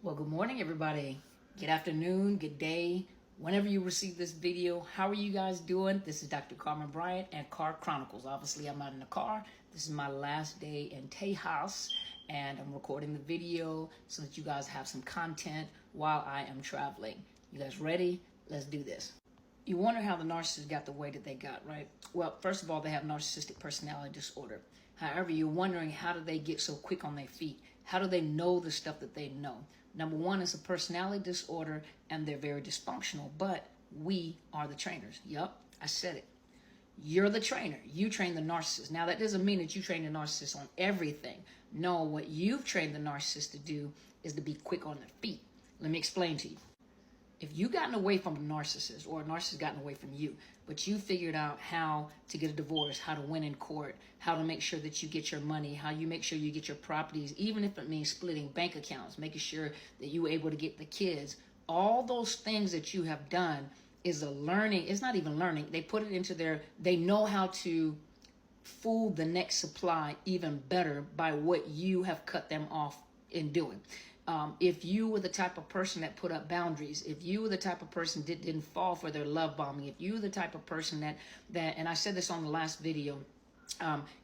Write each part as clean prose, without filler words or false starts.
Well, good morning, everybody. Good afternoon, good day. Whenever you receive this video, how are you guys doing? This is Dr. Carmen Bryant and Car Chronicles. Obviously, I'm out in the car. This is my last day in Tejas, and I'm recording the video so that you guys have some content while I am traveling. You guys ready? Let's do this. You wonder how the narcissist got the way that they got, right? Well, first of all, they have narcissistic personality disorder. However, you're wondering, how do they get so quick on their feet? How do they know the stuff that they know? Number one, is a personality disorder, and they're very dysfunctional, but we are the trainers. Yup, I said it. You're the trainer. You train the narcissist. Now, that doesn't mean that you train the narcissist on everything. No, what you've trained the narcissist to do is to be quick on their feet. Let me explain to you. If you gotten away from a narcissist, or a narcissist gotten away from you, but you figured out how to get a divorce, how to win in court, how to make sure that you get your money, how you make sure you get your properties, even if it means splitting bank accounts, making sure that you were able to get the kids, all those things that you have done is a learning. It's not even learning. They put it into they know how to fool the next supply even better by what you have cut them off in doing. If you were the type of person that put up boundaries, if you were the type of person that didn't fall for their love bombing, if you were the type of person that, and I said this on the last video,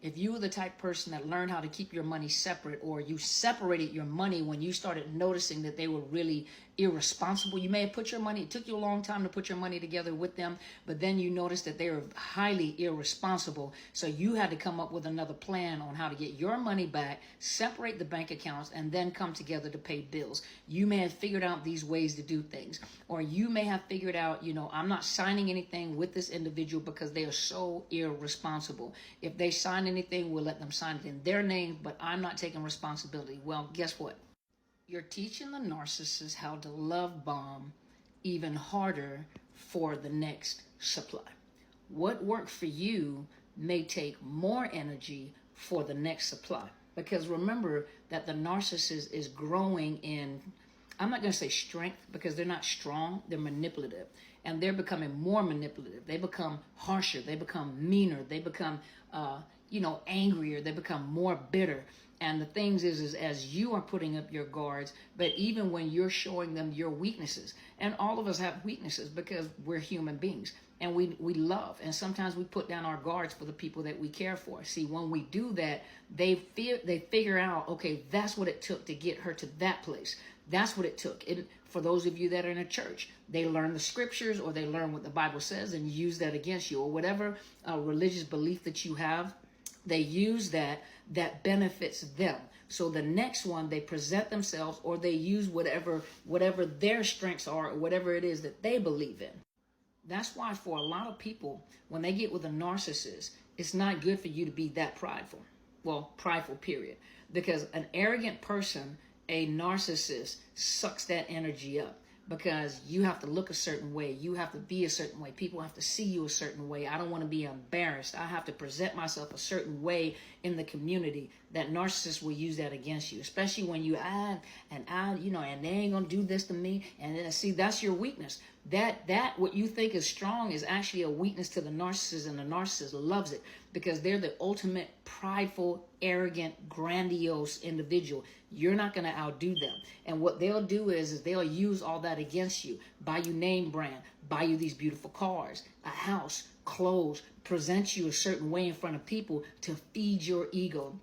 if you were the type of person that learned how to keep your money separate, or you separated your money when you started noticing that they were really irresponsible. You may have put your money, it took you a long time to put your money together with them, but then you noticed that they were highly irresponsible. So you had to come up with another plan on how to get your money back, separate the bank accounts, and then come together to pay bills. You may have figured out these ways to do things, or you may have figured out, I'm not signing anything with this individual because they are so irresponsible. If they sign anything, we'll let them sign it in their name, but I'm not taking responsibility. Well, guess what? You're teaching the narcissist how to love bomb even harder for the next supply. What worked for you may take more energy for the next supply. Because remember that the narcissist is growing in, I'm not going to say strength, because they're not strong, they're manipulative. And they're becoming more manipulative. They become harsher, they become meaner, they become, angrier, they become more bitter. And the things is as you are putting up your guards, but even when you're showing them your weaknesses, and all of us have weaknesses because we're human beings and we love, and sometimes we put down our guards for the people that we care for. See, when we do that, they figure out, okay, that's what it took to get her to that place. That's what it took. For those of you that are in a church, they learn the scriptures, or they learn what the Bible says and use that against you, or whatever religious belief that you have. They use that benefits them. So the next one, they present themselves, or they use whatever their strengths are, or whatever it is that they believe in. That's why for a lot of people, when they get with a narcissist, it's not good for you to be that prideful. Well, prideful, period. Because an arrogant person, a narcissist, sucks that energy up. Because you have to look a certain way. You have to be a certain way. People have to see you a certain way. I don't want to be embarrassed. I have to present myself a certain way in the community. That narcissist will use that against you, especially when you and they ain't gonna do this to me. And then see, that's your weakness. That what you think is strong is actually a weakness to the narcissist, and the narcissist loves it because they're the ultimate prideful, arrogant, grandiose individual. You're not going to outdo them. And what they'll do is they'll use all that against you. Buy you name brand, buy you these beautiful cars, a house, clothes, present you a certain way in front of people to feed your ego,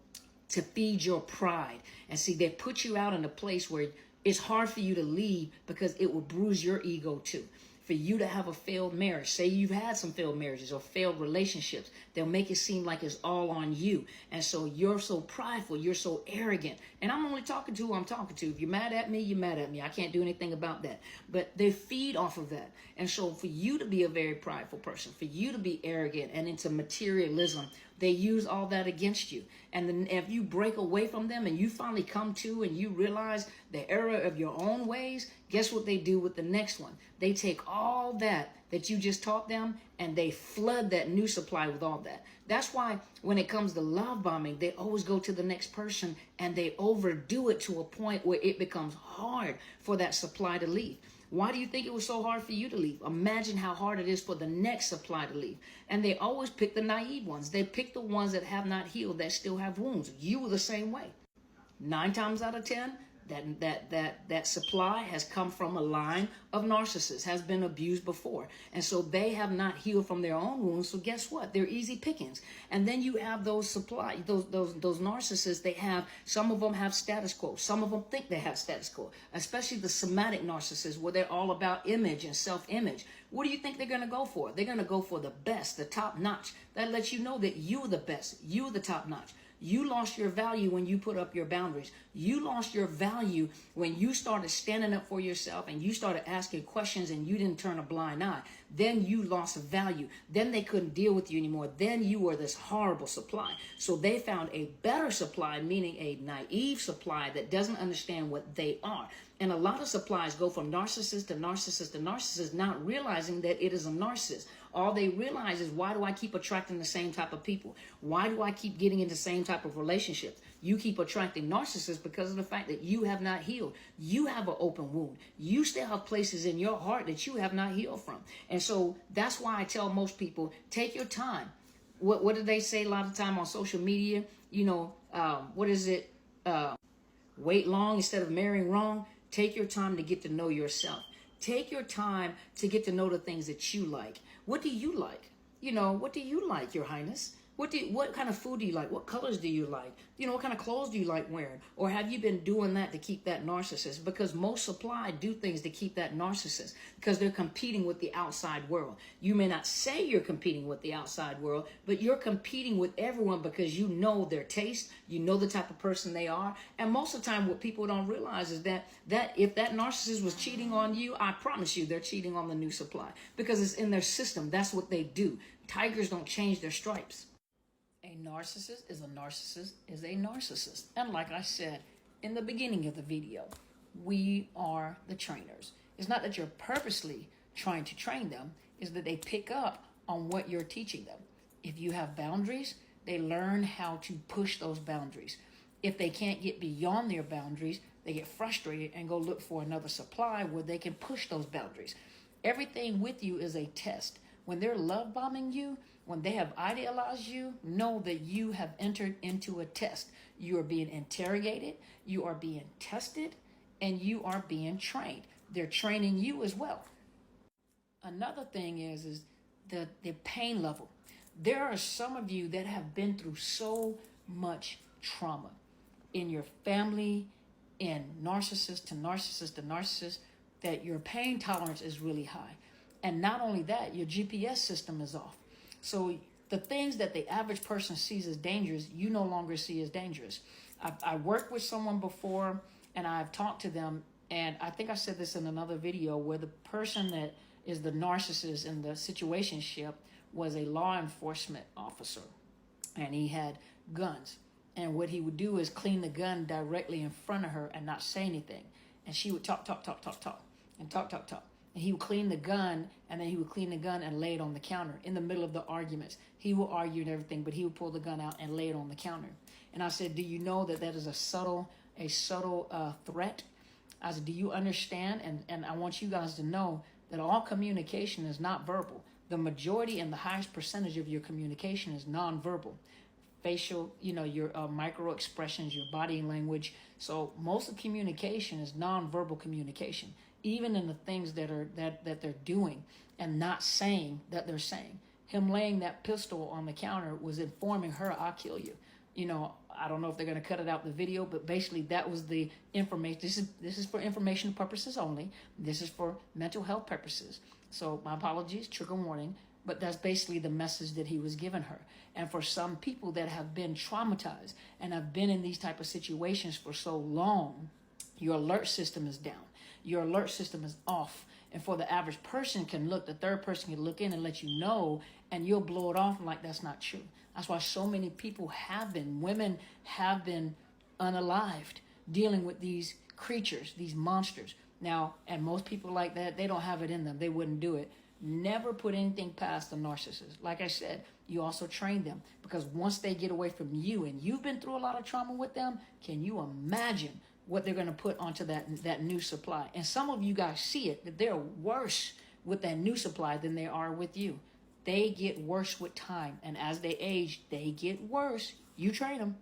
to feed your pride. And see, they put you out in a place where it's hard for you to leave because it will bruise your ego too. For you to have a failed marriage, say you've had some failed marriages or failed relationships, they'll make it seem like it's all on you. And so you're so prideful, you're so arrogant. And I'm only talking to who I'm talking to. If you're mad at me, you're mad at me. I can't do anything about that. But they feed off of that. And so for you to be a very prideful person, for you to be arrogant and into materialism, they use all that against you. And then if you break away from them and you finally come to and you realize the error of your own ways, guess what they do with the next one? They take all that you just taught them and they flood that new supply with all that. That's why when it comes to love bombing, they always go to the next person and they overdo it to a point where it becomes hard for that supply to leave. Why do you think it was so hard for you to leave? Imagine how hard it is for the next supply to leave. And they always pick the naive ones. They pick the ones that have not healed, that still have wounds. You were the same way. 9 times out of 10, That supply has come from a line of narcissists, has been abused before. And so they have not healed from their own wounds. So guess what? They're easy pickings. And then you have those narcissists, some of them have status quo. Some of them think they have status quo, especially the somatic narcissists where they're all about image and self-image. What do you think they're going to go for? They're going to go for the best, the top notch. That lets you know that you're the best. You're the top notch. You lost your value when you put up your boundaries. You lost your value when you started standing up for yourself and you started asking questions and you didn't turn a blind eye. Then you lost value. Then they couldn't deal with you anymore. Then you were this horrible supply. So they found a better supply, meaning a naive supply that doesn't understand what they are. And a lot of supplies go from narcissist to narcissist to narcissist, not realizing that it is a narcissist. All they realize is, why do I keep attracting the same type of people? Why do I keep getting into the same type of relationships? You keep attracting narcissists because of the fact that you have not healed. You have an open wound. You still have places in your heart that you have not healed from. And so that's why I tell most people, take your time. What do they say a lot of time on social media? What is it? Wait long instead of marrying wrong. Take your time to get to know yourself. Take your time to get to know the things that you like. What do you like? What do you like, Your Highness? What kind of food do you like? What colors do you like? What kind of clothes do you like wearing? Or have you been doing that to keep that narcissist? Because most supply do things to keep that narcissist because they're competing with the outside world. You may not say you're competing with the outside world, but you're competing with everyone because you know their taste, you know the type of person they are. And most of the time what people don't realize is that if that narcissist was cheating on you, I promise you they're cheating on the new supply because it's in their system. That's what they do. Tigers don't change their stripes. A narcissist is a narcissist is a narcissist. And like I said in the beginning of the video, we are the trainers. It's not that you're purposely trying to train them, it's that they pick up on what you're teaching them. If you have boundaries, they learn how to push those boundaries. If they can't get beyond their boundaries, they get frustrated and go look for another supply where they can push those boundaries. Everything with you is a test. When they're love bombing you, when they have idealized you, know that you have entered into a test. You are being interrogated, you are being tested, and you are being trained. They're training you as well. Another thing is the pain level. There are some of you that have been through so much trauma in your family, in narcissist to narcissist to narcissist, that your pain tolerance is really high. And not only that, your GPS system is off. So the things that the average person sees as dangerous, you no longer see as dangerous. I worked with someone before and I've talked to them, and I think I said this in another video, where the person that is the narcissist in the situationship was a law enforcement officer and he had guns. And what he would do is clean the gun directly in front of her and not say anything. And she would talk. And he would clean the gun, and then he would clean the gun and lay it on the counter in the middle of the arguments. He would argue and everything, but he would pull the gun out and lay it on the counter. And I said, do you know that is a subtle threat? I said, do you understand? And I want you guys to know that all communication is not verbal. The majority and the highest percentage of your communication is nonverbal. Facial, your micro expressions, your body language. So most of communication is nonverbal communication, even in the things that they're doing and not saying that they're saying. Him laying that pistol on the counter was informing her, I'll kill you. I don't know if they're going to cut it out the video, but basically that was the information. This is for information purposes only. This is for mental health purposes. So my apologies, trigger warning. But that's basically the message that he was giving her. And for some people that have been traumatized and have been in these type of situations for so long, your alert system is down. Your alert system is off. And for the average person the third person can look in and let you know, and you'll blow it off like that's not true. That's why so many people women have been unalived, dealing with these creatures, these monsters. Now, and most people like that, they don't have it in them. They wouldn't do it. Never put anything past the narcissist. Like I said, you also train them, because once they get away from you and you've been through a lot of trauma with them, can you imagine what they're going to put onto that new supply? And some of you guys see it, that they're worse with that new supply than they are with you. They get worse with time. And as they age, they get worse. You train them.